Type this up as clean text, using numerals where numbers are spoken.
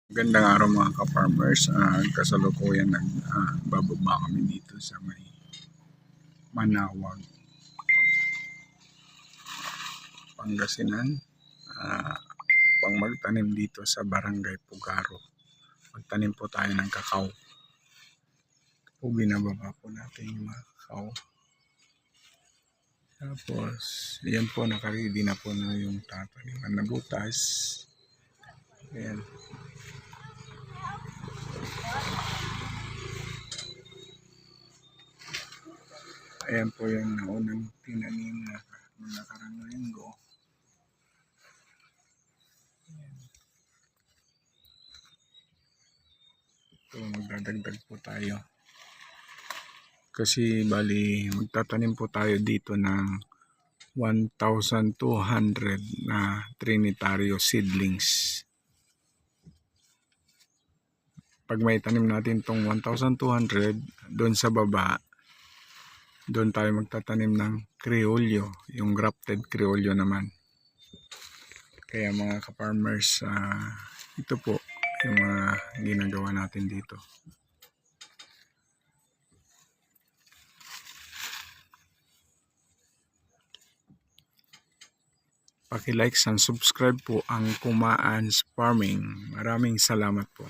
Gandang araw mga ka-farmers. Kasalukuyan nagbababa kami dito sa may Manawag, Pangasinan, upang magtanim dito sa Barangay Pugaro. Magtanim po tayo ng kakao. Po binababa po natin yung mga kakao. Tapos, yan po, nakaready na po na yung tataniman na butas. Ayan. Ayan po yung naunang tinanim na nakarang linggo. So, magdadagdag po tayo. Kasi bali, magtatanim po tayo dito ng 1,200 na Trinitario seedlings. Pag may tanim natin tong 1,200, doon sa baba, doon tayo magtatanim ng Criollo, yung grafted Criollo naman. Kaya mga ka-farmers, ito po yung mga ginagawa natin dito. Paki-like and subscribe po ang Kumaan's Farming. Maraming salamat po.